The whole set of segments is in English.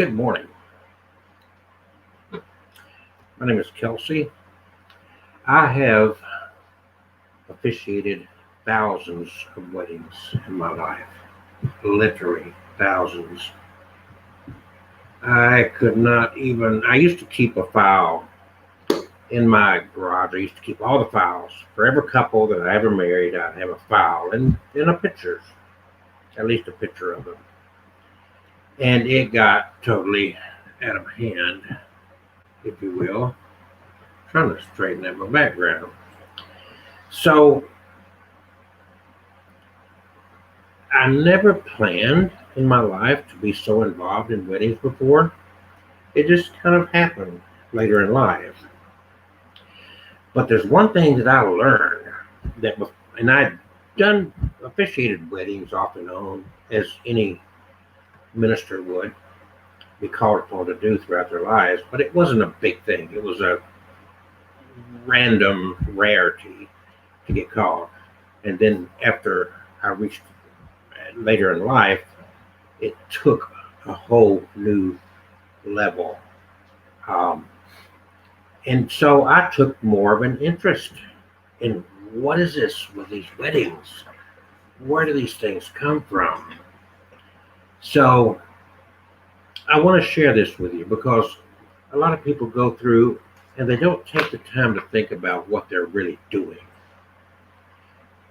Good morning. My name is Kelsey. I have officiated thousands of weddings in my life, literally thousands. I used to keep a file in my garage. I used to keep all the files. For every couple that I ever married, I'd have a file and a pictures, at least a picture of them. And it got totally out of hand, if you will. Trying to straighten out my background. So I never planned in my life to be so involved in weddings before. It just kind of happened later in life. But there's one thing that I learned and I'd done officiated weddings off and on, as any minister would be called upon to do throughout their lives, but it wasn't a big thing. It was a random rarity to get called. And then after I reached later in life, it took a whole new level. Um, and so I took more of an interest in what is this with these weddings? Where do these things come from? So I want to share this with you because a lot of people go through and they don't take the time to think about what they're really doing.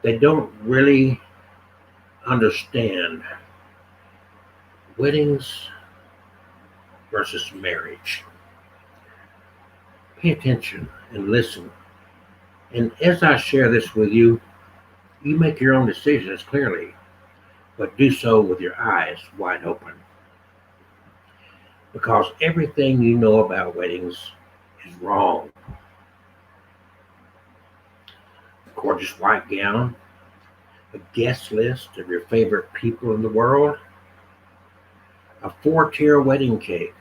They don't really understand weddings versus marriage. Pay attention and listen. And as I share this with you, you make your own decisions clearly, but do so with your eyes wide open. Because everything you know about weddings is wrong. A gorgeous white gown, a guest list of your favorite people in the world, a 4-tier wedding cake.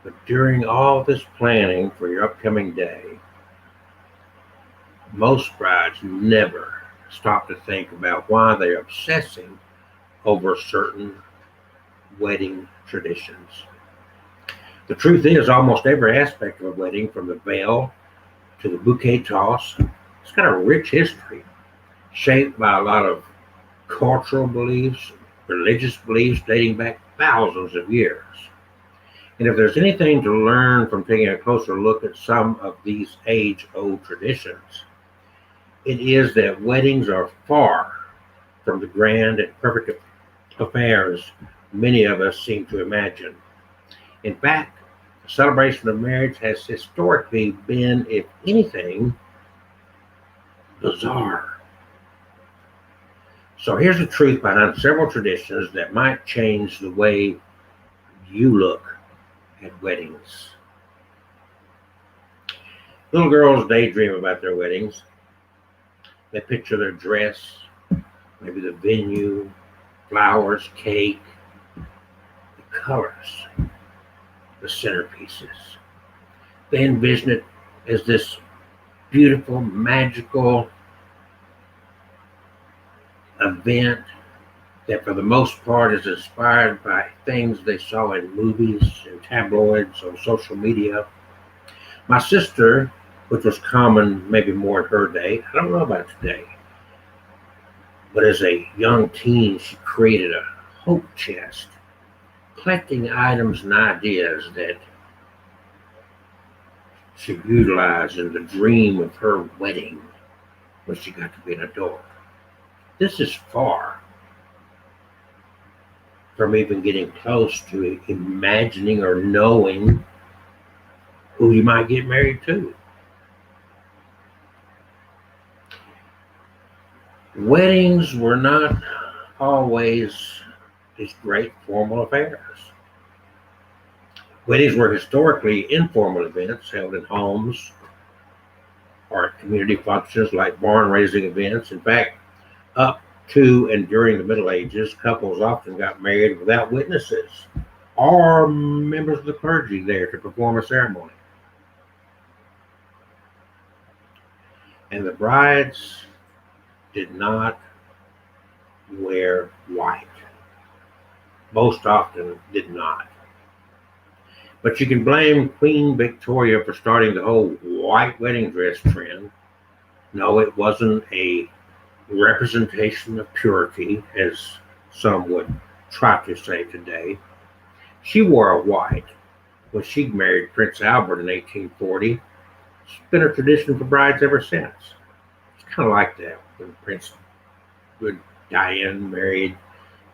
But during all this planning for your upcoming day, most brides never stop to think about why they're obsessing over certain wedding traditions. The truth is, almost every aspect of a wedding, from the veil to the bouquet toss, it's got a rich history shaped by a lot of cultural beliefs, religious beliefs dating back thousands of years. And if there's anything to learn from taking a closer look at some of these age-old traditions, it is that weddings are far from the grand and perfect affairs many of us seem to imagine. In fact, the celebration of marriage has historically been, if anything, bizarre. So here's the truth behind several traditions that might change the way you look at weddings. Little girls daydream about their weddings. They picture their dress, maybe the venue, flowers, cake, the colors, the centerpieces. They envision it as this beautiful, magical event that for the most part is inspired by things they saw in movies and tabloids on social media. My sister, which was common maybe more in her day, I don't know about today, but as a young teen, she created a hope chest, collecting items and ideas that she utilized in the dream of her wedding when she got to be an adult. This is far from even getting close to imagining or knowing who you might get married to. Weddings were not always these great formal affairs. Weddings were historically informal events held in homes or at community functions like barn raising events. In fact, up to and during the Middle Ages, couples often got married without witnesses or members of the clergy there to perform a ceremony. And the brides did not wear white. Most often did not. But you can blame Queen Victoria for starting the whole white wedding dress trend. No, it wasn't a representation of purity, as some would try to say today. She wore a white when she married Prince Albert in 1840. It's been a tradition for brides ever since. It's kind of like that when when Diane married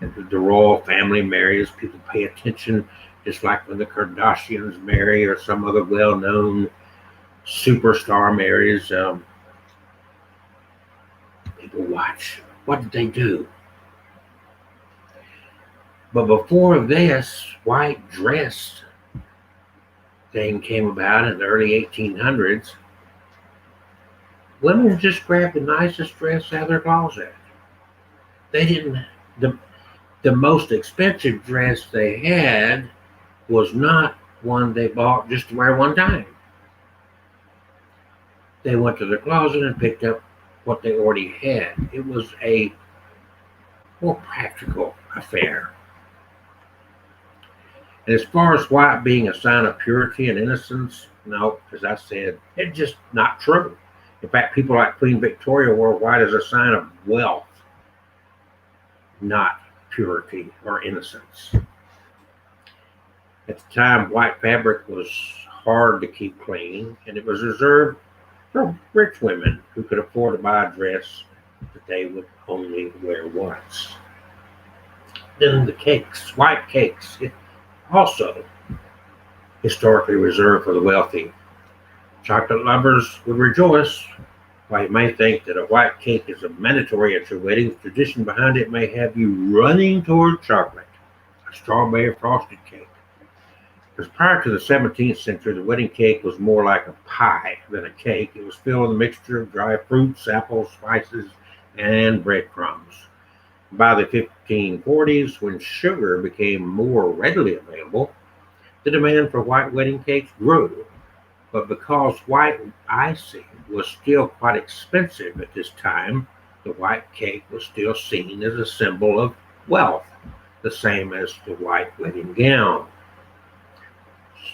and the royal family marries. People pay attention, just like when the Kardashians marry or some other well-known superstar marries. People watch. What did they do? But before this white dress thing came about in the early 1800s, women just grabbed the nicest dress out of their closet. They didn't. the the most expensive dress they had was not one they bought just to wear one time. They went to their closet and picked up what they already had. It was a more practical affair. And as far as white being a sign of purity and innocence, no, as I said, it's just not true. In fact, people like Queen Victoria wore white as a sign of wealth, not purity or innocence. At the time, white fabric was hard to keep clean, and it was reserved for rich women who could afford to buy a dress that they would only wear once. Then the cakes, white cakes, also historically reserved for the wealthy. Chocolate lovers would rejoice. While you may think that a white cake is a mandatory at your wedding, the tradition behind it may have you running toward chocolate, a strawberry frosted cake. Because prior to the 17th century, the wedding cake was more like a pie than a cake. It was filled with a mixture of dry fruits, apples, spices, and breadcrumbs. By the 1540s, when sugar became more readily available, the demand for white wedding cakes grew. But because white icing was still quite expensive at this time, the white cake was still seen as a symbol of wealth, the same as the white wedding gown.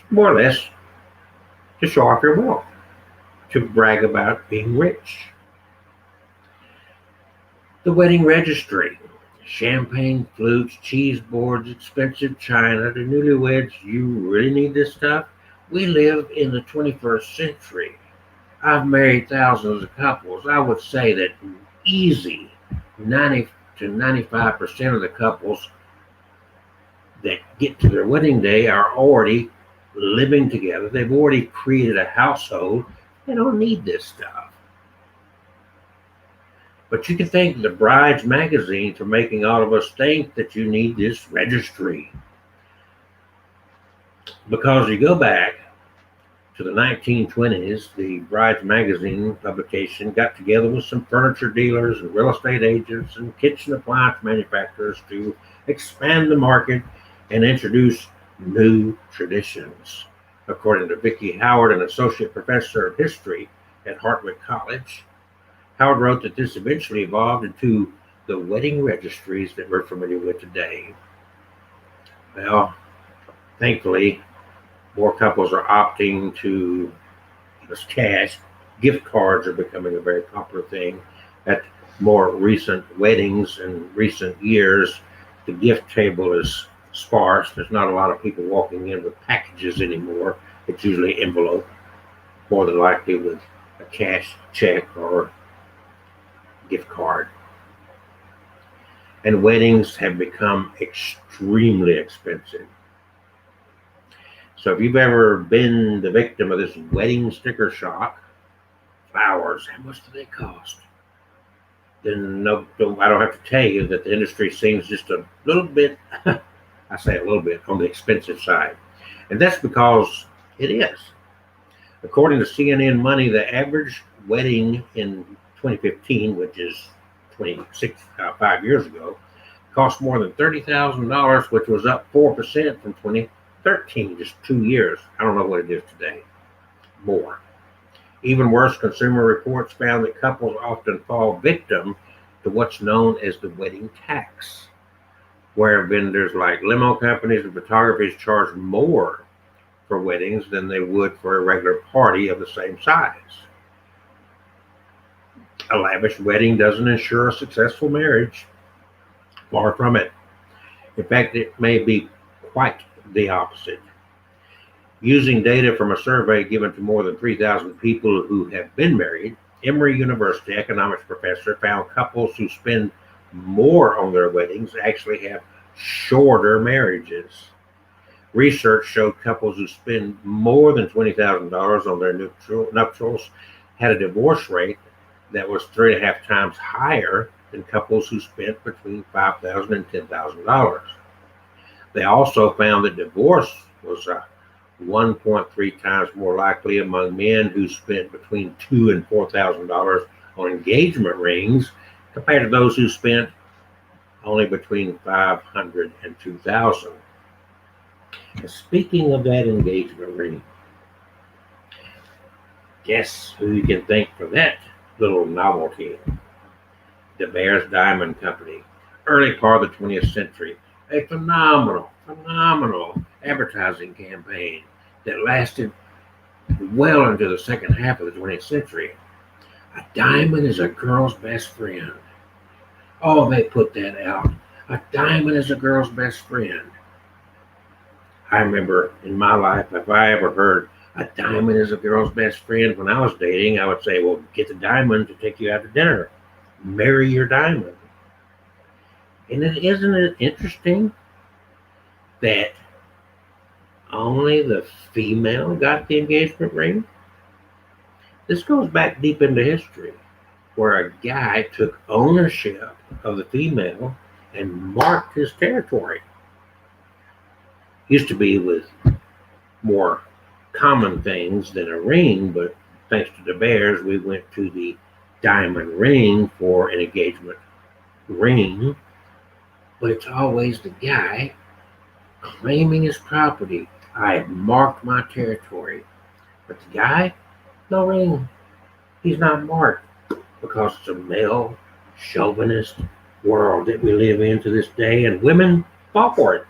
More or less to show off your wealth, to brag about being rich. The wedding registry. Champagne flutes, cheese boards, expensive china. The newlyweds, you really need this stuff? We live in the 21st century. I've married thousands of couples. I would say that easy 90 to 95% of the couples that get to their wedding day are already living together. They've already created a household. They don't need this stuff. But you can thank the Brides magazine for making all of us think that you need this registry. Because you go back to the 1920s, the Brides magazine publication got together with some furniture dealers and real estate agents and kitchen appliance manufacturers to expand the market and introduce new traditions. According to Vicki Howard, an associate professor of history at Hartwick College, Howard wrote that this eventually evolved into the wedding registries that we're familiar with today. Well, thankfully, more couples are opting to give us cash. Gift cards are becoming a very popular thing. At more recent weddings in recent years, the gift table is sparse. There's not a lot of people walking in with packages anymore. It's usually envelope, more than likely with a cash check or gift card. And weddings have become extremely expensive. So if you've ever been the victim of this wedding sticker shock, flowers, how much do they cost? Then no, I don't have to tell you that the industry seems just a little bit, I say a little bit, on the expensive side. And that's because it is. According to CNN Money, the average wedding in 2015, which is 5 years ago, cost more than $30,000, which was up 4% from 2013, just 2 years. I don't know what it is today. More. Even worse, Consumer Reports found that couples often fall victim to what's known as the wedding tax. where vendors like limo companies and photographers charge more for weddings than they would for a regular party of the same size. A lavish wedding doesn't ensure a successful marriage. Far from it. In fact, it may be quite the opposite. Using data from a survey given to more than 3,000 people who have been married, Emory University economics professor found couples who spend more on their weddings actually have shorter marriages. Research showed couples who spend more than $20,000 on their nuptials had a divorce rate that was 3.5 times higher than couples who spent between $5,000 and $10,000. They also found that divorce was 1.3 times more likely among men who spent between $2,000 and $4,000 on engagement rings compared to those who spent only between $500 and $2,000. Speaking of that engagement ring, guess who you can thank for that little novelty? The Bears Diamond Company, early part of the 20th century. A phenomenal advertising campaign that lasted well into the second half of the 20th century. A diamond is a girl's best friend. Oh, they put that out. A diamond is a girl's best friend. I remember in my life, if I ever heard a diamond is a girl's best friend when I was dating, I would say, well, get the diamond to take you out to dinner. Marry your diamond. And isn't it interesting that only the female got the engagement ring? This goes back deep into history, where a guy took ownership of the female and marked his territory. Used to be with more common things than a ring, but thanks to the Bears, we went to the diamond ring for an engagement ring. But it's always the guy claiming his property. I have marked my territory. But the guy, no ring. He's not marked because it's a male chauvinist world that we live in to this day, and women fall for it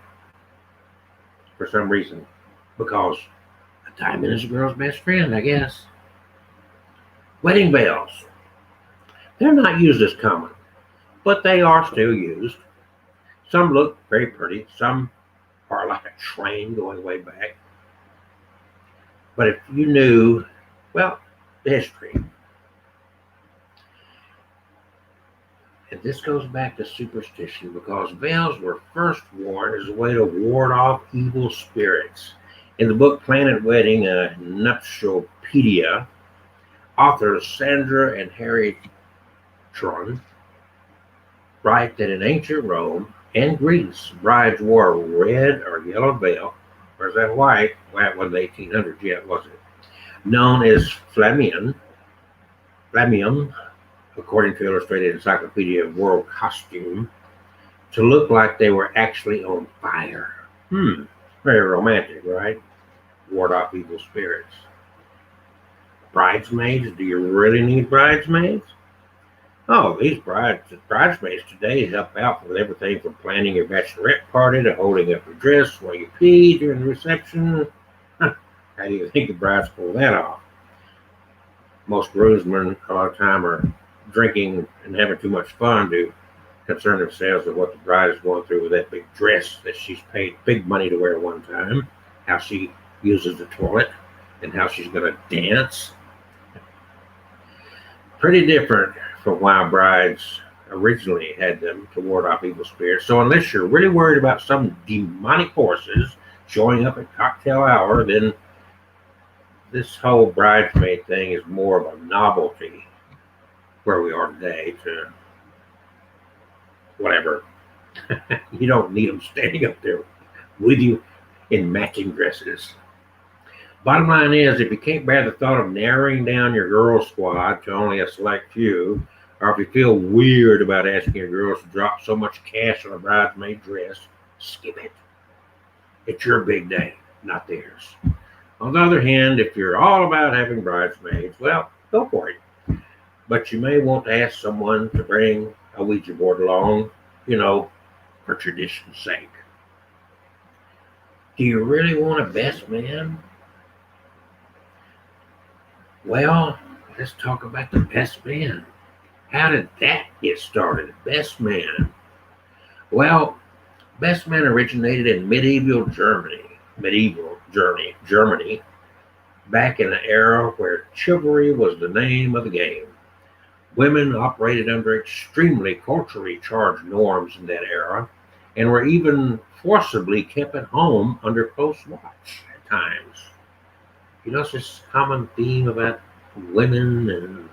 for some reason. Because a diamond is a girl's best friend, I guess. Wedding bells. They're not used as common, but they are still used. Some look very pretty. Some are like a train going way back. But if you knew, well, the history. And this goes back to superstition because bells were first worn as a way to ward off evil spirits. In the book Planet Wedding, a nuptialpedia, authors Sandra and Harry Tron write that in ancient Rome and Greece, brides wore a red or yellow veil, or is that white? Well, it wasn't the 1800s yet, was it? Known as flamium, according to Illustrated Encyclopedia of World Costume, to look like they were actually on fire. Very romantic, right? Ward off evil spirits. Bridesmaids, do you really need bridesmaids? Oh, these bridesmaids today help out with everything from planning your bachelorette party to holding up your dress while you pee during the reception. How do you think the brides pull that off? Most groomsmen a lot of time are drinking and having too much fun to concern themselves with what the bride is going through with that big dress that she's paid big money to wear one time, how she uses the toilet, and how she's going to dance. Pretty different from why brides originally had them to ward off evil spirits. So unless you're really worried about some demonic forces showing up at cocktail hour, then this whole bridesmaid thing is more of a novelty where we are today to whatever. You don't need them standing up there with you in matching dresses. Bottom line is, if you can't bear the thought of narrowing down your girl squad to only a select few, or if you feel weird about asking your girls to drop so much cash on a bridesmaid dress, skip it. It's your big day, not theirs. On the other hand, if you're all about having bridesmaids, well, go for it. But you may want to ask someone to bring a Ouija board along, for tradition's sake. Do you really want a best man? Well, let's talk about the best man. How did that get started? Best man. Well, best man originated in Germany, back in an era where chivalry was the name of the game. Women operated under extremely culturally charged norms in that era and were even forcibly kept at home under close watch at times. You know, it's this common theme about women and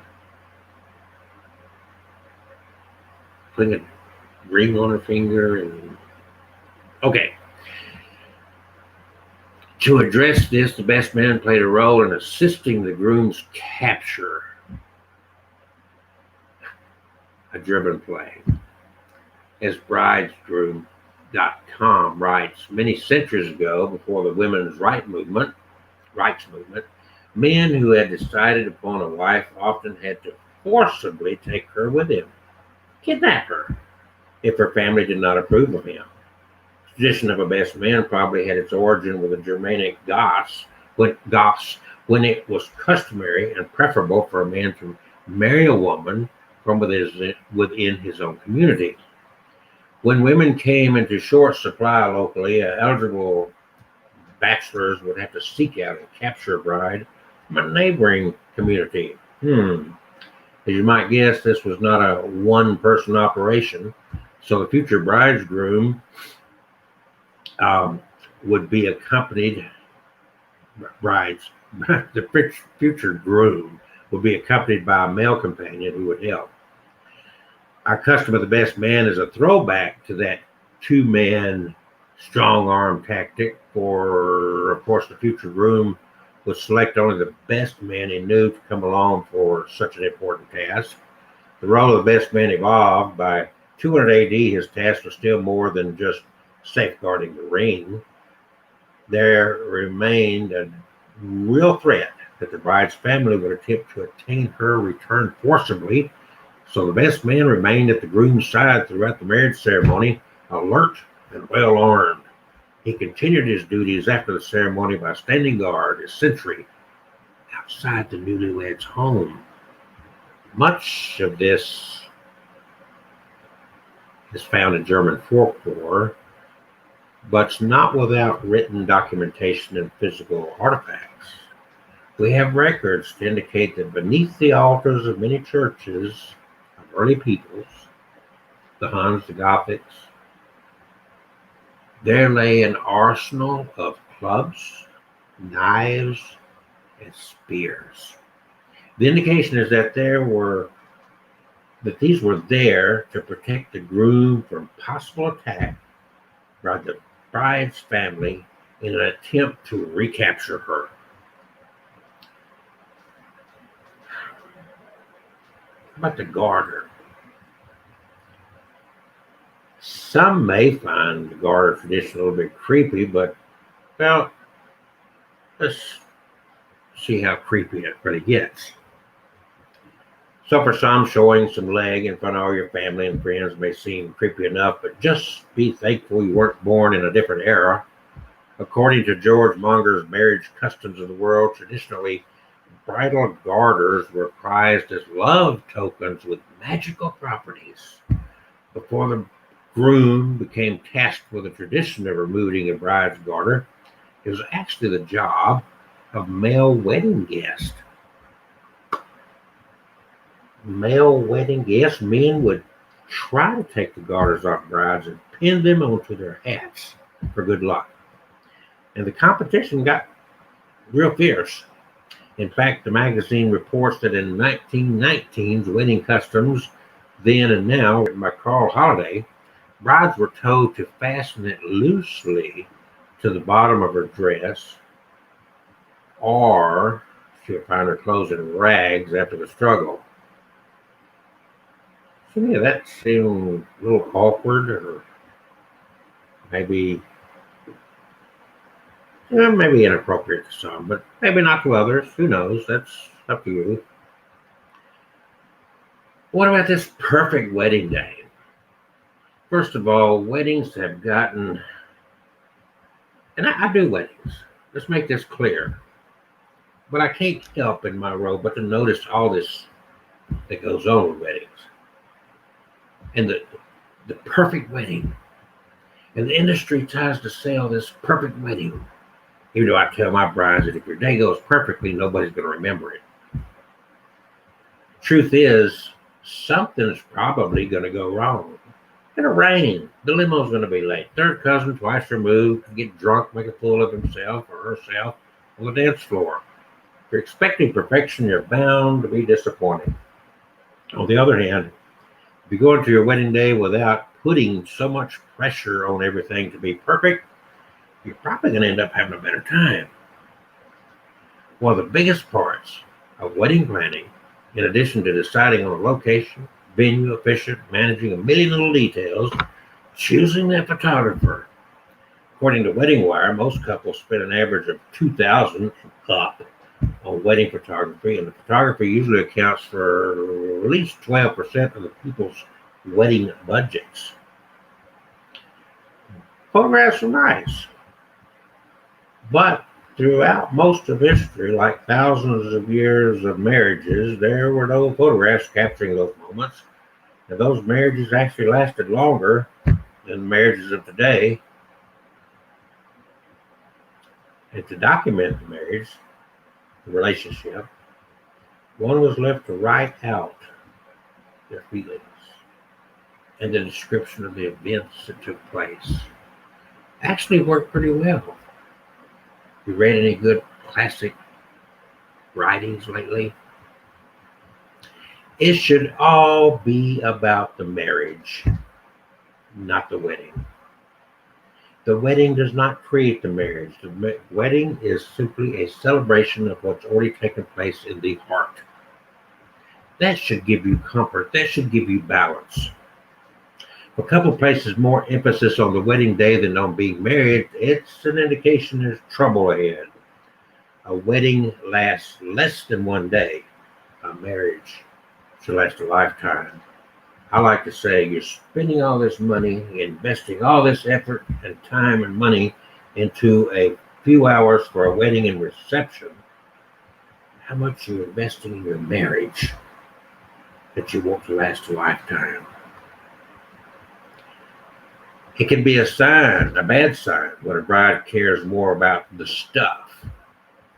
putting a ring on her finger. And okay, to address this, the best man played a role in assisting the groom's capture. A German play. As bridesgroom.com writes, many centuries ago, before the women's rights movement, men who had decided upon a wife often had to forcibly take her with him, kidnap her, if her family did not approve of him. The tradition of a best man probably had its origin with the Germanic Goths, when it was customary and preferable for a man to marry a woman from within his own community. When women came into short supply locally, eligible bachelors would have to seek out and capture a bride from a neighboring community. As you might guess, this was not a one-person operation, so the future bridegroom would be accompanied the future groom would be accompanied by a male companion who would help. Our custom of the best man is a throwback to that two-man strong-arm tactic, for, of course, the future groom would select only the best man he knew to come along for such an important task. The role of the best man evolved. By 200 AD, his task was still more than just safeguarding the ring. There remained a real threat that the bride's family would attempt to obtain her return forcibly, so the best man remained at the groom's side throughout the marriage ceremony, alert and well armed. He continued his duties after the ceremony by standing guard as sentry outside the newlywed's home. Much of this is found in German folklore, but not without written documentation and physical artifacts. We have records to indicate that beneath the altars of many churches of early peoples, the Huns, the Gothics, there lay an arsenal of clubs, knives, and spears. The indication is that these were there to protect the groom from possible attack by the bride's family in an attempt to recapture her. How about the garter? Some may find the garter tradition a little bit creepy, but, well, let's see how creepy it really gets. So for some, showing some leg in front of all your family and friends may seem creepy enough, but just be thankful you weren't born in a different era. According to George Monger's Marriage Customs of the World, traditionally, bridal garters were prized as love tokens with magical properties. Before the groom became tasked with the tradition of removing a bride's garter, it was actually the job of male wedding guests. Men would try to take the garters off brides and pin them onto their hats for good luck. And the competition got real fierce. In fact, the magazine reports that in 1919's Wedding Customs, then and now, written by Carl Holliday, brides were told to fasten it loosely to the bottom of her dress, or she would find her clothes in rags after the struggle. To me, that seemed a little awkward, or maybe inappropriate to some, but maybe not to others. Who knows? That's up to you. What about this perfect wedding day? First of all, weddings have gotten, and I do weddings. Let's make this clear. But I can't help in my role but to notice all this that goes on with weddings. And the perfect wedding. And the industry tries to sell this perfect wedding. Even though I tell my brides that if your day goes perfectly, nobody's going to remember it. Truth is, something's probably going to go wrong. It's going to rain. The limo's going to be late. Third cousin, twice removed, can get drunk, make a fool of himself or herself on the dance floor. If you're expecting perfection, you're bound to be disappointed. On the other hand, if you go into your wedding day without putting so much pressure on everything to be perfect, you're probably going to end up having a better time. One of the biggest parts of wedding planning, in addition to deciding on a location, venue, officiant, managing a million little details, choosing that photographer. According to Wedding Wire, most couples spend an average of $2,000 up on wedding photography, and the photography usually accounts for at least 12% of the people's wedding budgets. Photographs are nice, but throughout most of history, like thousands of years of marriages, there were no photographs capturing those moments, and those marriages actually lasted longer than marriages of today. And to document the marriage, the relationship, one was left to write out their feelings and the description of the events that took place. Actually worked pretty well. You read any good classic writings lately? It should all be about the marriage, not the wedding. The wedding does not create the marriage. The wedding is simply a celebration of what's already taken place in the heart. That should give you comfort. That should give you balance. A couple places more emphasis on the wedding day than on being married, it's an indication there's trouble ahead. A wedding lasts less than one day. A marriage should last a lifetime. I like to say you're spending all this money, investing all this effort and time and money into a few hours for a wedding and reception. How much you're investing in your marriage that you want to last a lifetime. It can be a sign, a bad sign, when a bride cares more about the stuff,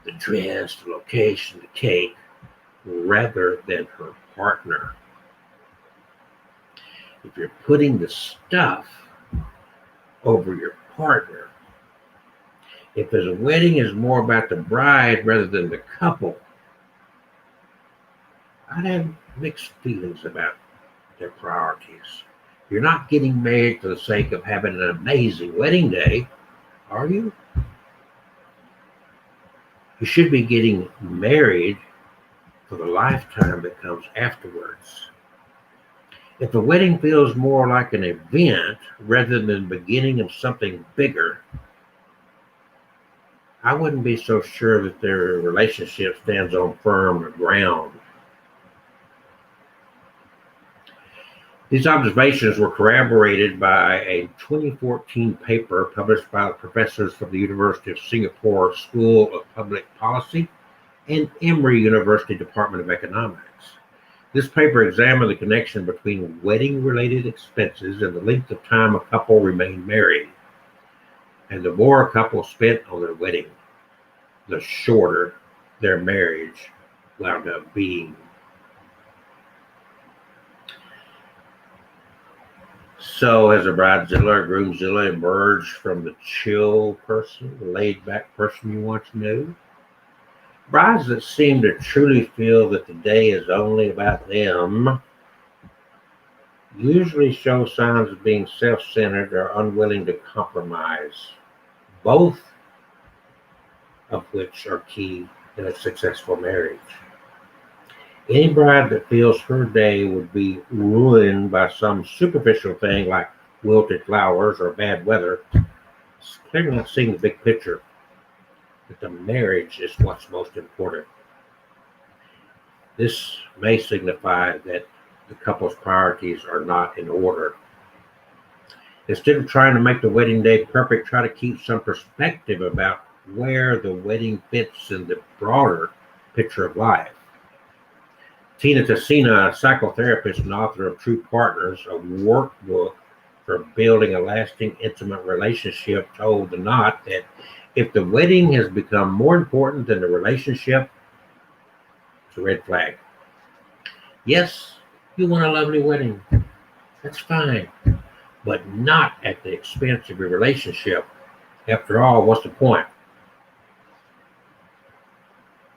the dress, the location, the cake, rather than her partner. If you're putting the stuff over your partner, if the wedding is more about the bride rather than the couple, I'd have mixed feelings about their priorities. You're not getting married for the sake of having an amazing wedding day, are you? You should be getting married for the lifetime that comes afterwards. If the wedding feels more like an event rather than the beginning of something bigger, I wouldn't be so sure that their relationship stands on firm ground. These observations were corroborated by a 2014 paper published by professors from the University of Singapore School of Public Policy and Emory University Department of Economics. This paper examined the connection between wedding-related expenses and the length of time a couple remained married. And the more a couple spent on their wedding, the shorter their marriage wound up being. So has a bridezilla or groomzilla emerged from the chill person, the laid-back person you once knew? Brides that seem to truly feel that the day is only about them usually show signs of being self-centered or unwilling to compromise, both of which are key in a successful marriage. Any bride that feels her day would be ruined by some superficial thing like wilted flowers or bad weather is clearly not seeing the big picture, that the marriage is what's most important. This may signify that the couple's priorities are not in order. Instead of trying to make the wedding day perfect, try to keep some perspective about where the wedding fits in the broader picture of life. Tina Tessina, a psychotherapist and author of True Partners, a workbook for building a lasting, intimate relationship, told the knot that if the wedding has become more important than the relationship, it's a red flag. Yes, you want a lovely wedding. That's fine, but not at the expense of your relationship. After all, what's the point?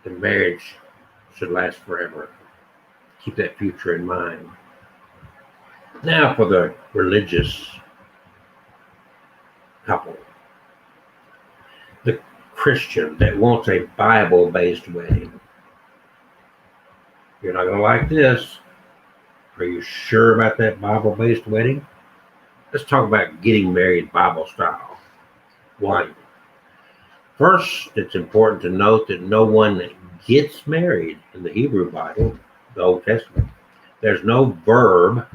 The marriage should last forever. Keep that future in mind. Now for the religious couple. The Christian that wants a Bible-based wedding. You're not going to like this. Are you sure about that Bible-based wedding? Let's talk about getting married Bible style. 1. First, it's important to note that no one gets married in the Hebrew Bible, the Old Testament. There's no verb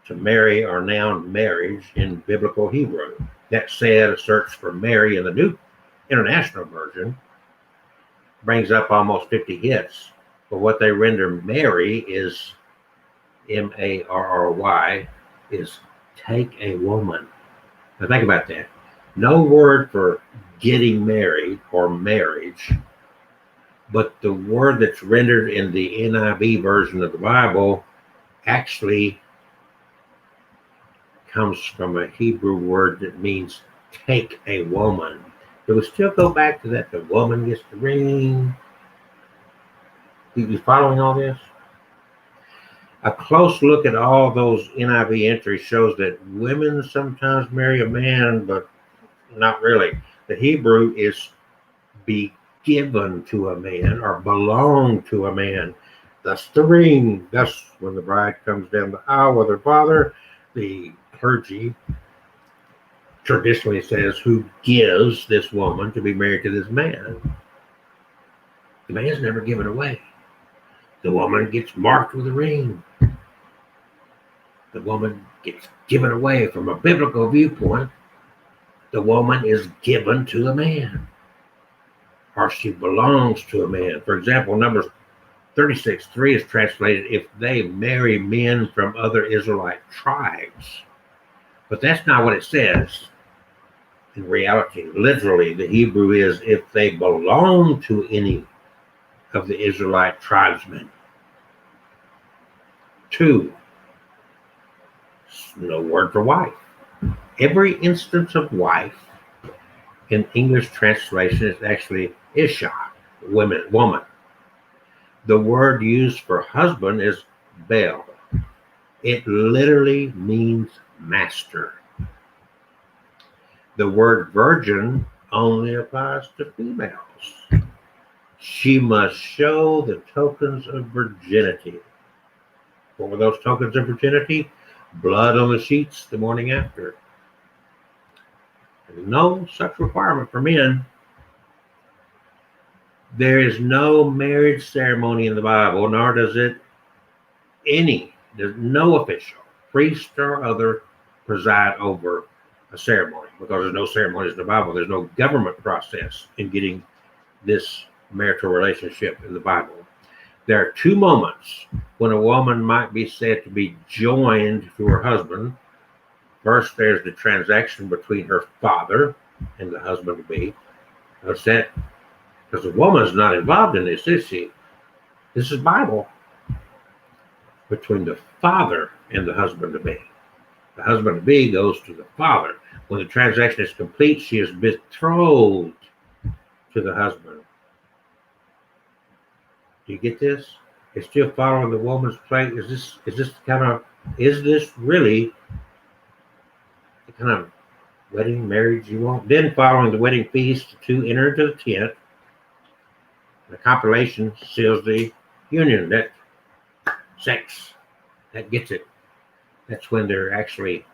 to marry or noun marriage in biblical Hebrew. That said, a search for Mary in the New International Version brings up almost 50 hits. But what they render Mary is Marry, is take a woman. Now think about that. No word for getting married or marriage, but the word that's rendered in the NIV version of the Bible actually comes from a Hebrew word that means take a woman. It would still go back to that. The woman gets the ring. You following all this? A close look at all those NIV entries shows that women sometimes marry a man, but not really. The Hebrew is be given to a man or belong to a man. Thus the ring. Thus, when the bride comes down the aisle with her father, the clergy traditionally says who gives this woman to be married to this man. The man's never given away. The woman gets marked with a ring. The woman gets given away. From a biblical viewpoint, the woman is given to a man, or she belongs to a man. For example, Numbers 36:3 is translated, if they marry men from other Israelite tribes. But that's not what it says in reality. Literally, the Hebrew is, if they belong to any of the Israelite tribesmen. 2, no word for wife. Every instance of wife in English translation is actually Isha, woman. The word used for husband is Bel. It literally means master. The word virgin only applies to females. She must show the tokens of virginity. What were those tokens of virginity? Blood on the sheets the morning after. There's no such requirement for men. There is no marriage ceremony in the Bible, nor does it there's no official, priest or other, preside over a ceremony, because there's no ceremonies in the Bible. There's no government process in getting this marital relationship in the Bible. There are 2 moments when a woman might be said to be joined to her husband. First, there's the transaction between her father and the husband-to-be. Notice that, because the woman's not involved in this, is she? This is Bible. Between the father and the husband-to-be. The husband-to-be goes to the father. When the transaction is complete, she is betrothed to the husband. Do you get this? It's still following the woman's plate. Is this really the kind of wedding marriage you want? Then, following the wedding feast, the 2 enter into the tent. The compilation seals the union. That sex, that gets it. That's when they're actually,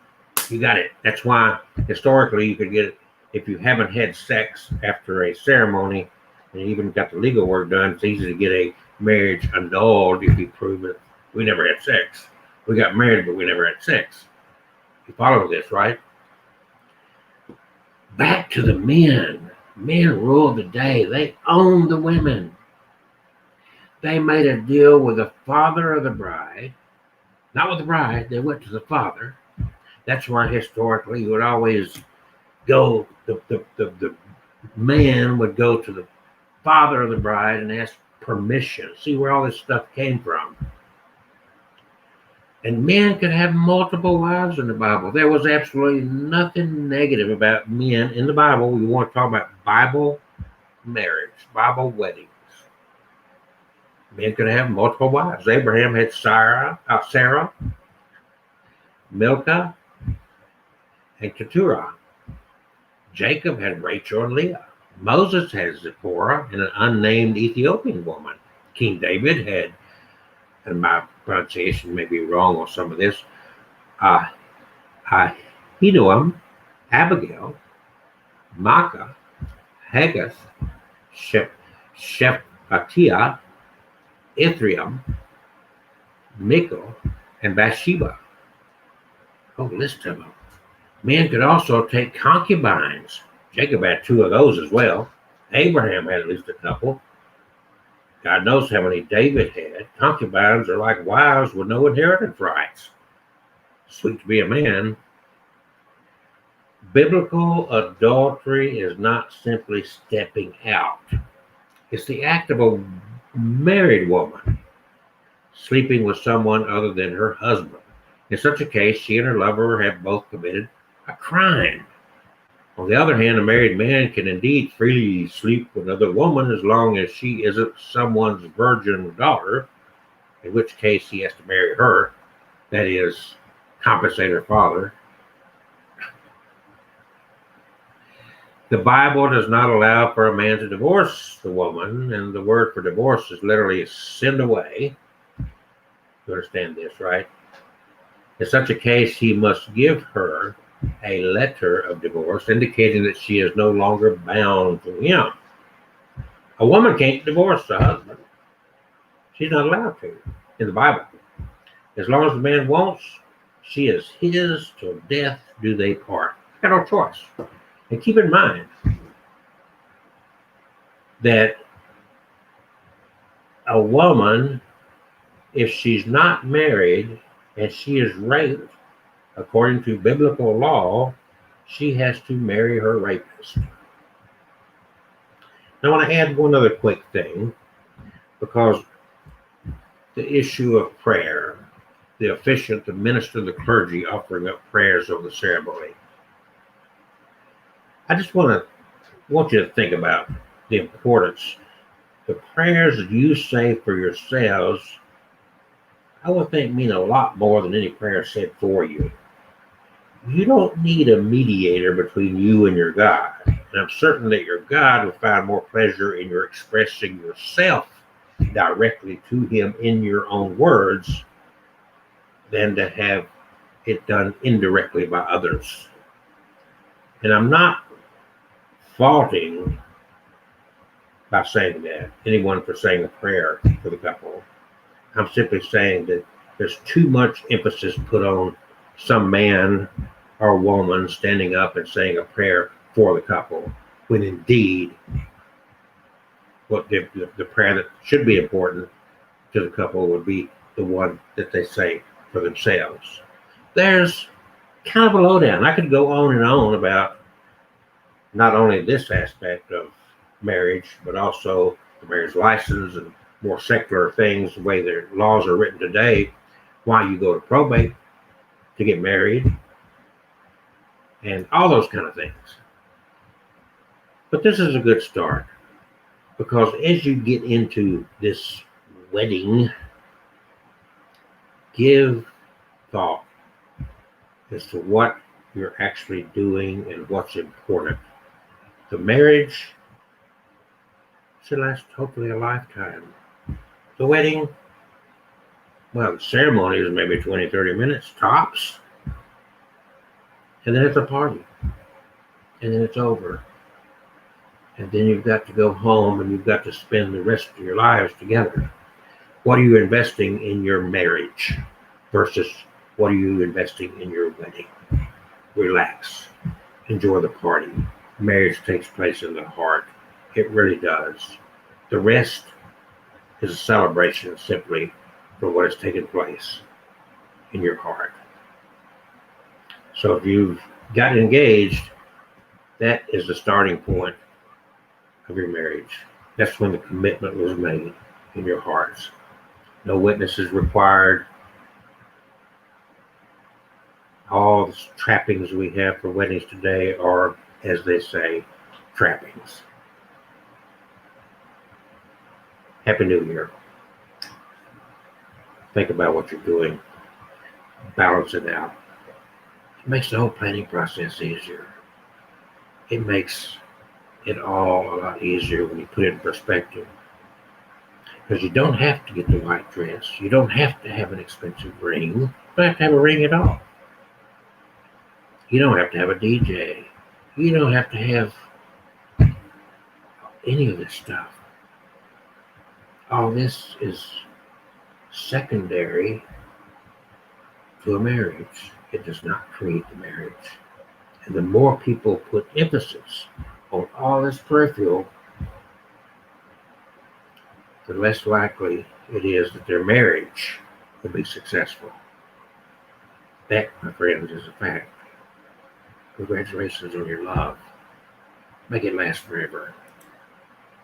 you got it. That's why historically you could get it if you haven't had sex after a ceremony and you even got the legal work done. It's easy to get a marriage annulled if you prove it. We never had sex. We got married, but we never had sex. You follow this, right? Back to the men. Men ruled the day. They owned the women. They made a deal with the father of the bride. Not with the bride, they went to the father. That's why historically you would always go, the man would go to the father of the bride and ask permission. See where all this stuff came from. And men could have multiple wives in the Bible. There was absolutely nothing negative about men in the Bible. We want to talk about Bible marriage, Bible weddings. Men could have multiple wives. Abraham had Sarah, Milcah, and Keturah. Jacob had Rachel and Leah. Moses had Zipporah and an unnamed Ethiopian woman. King David had, and my pronunciation may be wrong on some of this, Ahinoam, Abigail, Maacah, Haggith, Shephatiah, Ithream, Michal, and Bathsheba. Whole list of them. Men could also take concubines. Jacob had 2 of those as well. Abraham had at least a couple. God knows how many David had. Concubines are like wives with no inheritance rights. Sweet to be a man. Biblical adultery is not simply stepping out. It's the act of a married woman sleeping with someone other than her husband. In such a case, she and her lover have both committed a crime. On the other hand, a married man can indeed freely sleep with another woman as long as she isn't someone's virgin daughter, in which case he has to marry her, that is, compensate her father. The Bible does not allow for a man to divorce the woman, and the word for divorce is literally send away. You understand this, right? In such a case, he must give her a letter of divorce indicating that she is no longer bound to him. A woman can't divorce a husband. She's not allowed to in the Bible. As long as the man wants, she is his till death do they part. Got no choice. And keep in mind that a woman, if she's not married and she is raped, according to biblical law, she has to marry her rapist. I want to add one other quick thing, because the issue of prayer, the officiant, the minister, the clergy offering up prayers of the ceremony. I just want you to think about the importance. The prayers that you say for yourselves, I would think mean a lot more than any prayer said for you. You don't need a mediator between you and your God. And I'm certain that your God will find more pleasure in your expressing yourself directly to him in your own words than to have it done indirectly by others. And I'm not faulting by saying that anyone for saying a prayer for the couple. I'm simply saying that there's too much emphasis put on some man or woman standing up and saying a prayer for the couple, when indeed what the prayer that should be important to the couple would be the one that they say for themselves. There's kind of a lowdown. I could go on and on about not only this aspect of marriage, but also the marriage license and more secular things, the way their laws are written today, why you go to probate to get married, and all those kind of things. But this is a good start, because as you get into this wedding, give thought as to what you're actually doing and what's important. The marriage should last hopefully a lifetime. The wedding, well, the ceremony is maybe 20, 30 minutes, tops. And then it's a party. And then it's over. And then you've got to go home and you've got to spend the rest of your lives together. What are you investing in your marriage versus what are you investing in your wedding? Relax. Enjoy the party. Marriage takes place in the heart. It really does. The rest is a celebration simply for what has taken place in your heart. So if you've got engaged, that is the starting point of your marriage. That's when the commitment was made in your hearts. No witnesses required. All the trappings we have for weddings today are, as they say, trappings. Happy New Year. Think about what you're doing. Balance it out. It makes the whole planning process easier. It makes it all a lot easier when you put it in perspective. Because you don't have to get the white dress. You don't have to have an expensive ring. You don't have to have a ring at all. You don't have to have a DJ. You don't have to have any of this stuff. All this is secondary to a marriage. It does not create the marriage. And the more people put emphasis on all this peripheral, the less likely it is that their marriage will be successful. That, my friends, is a fact. Congratulations on your love. Make it last forever.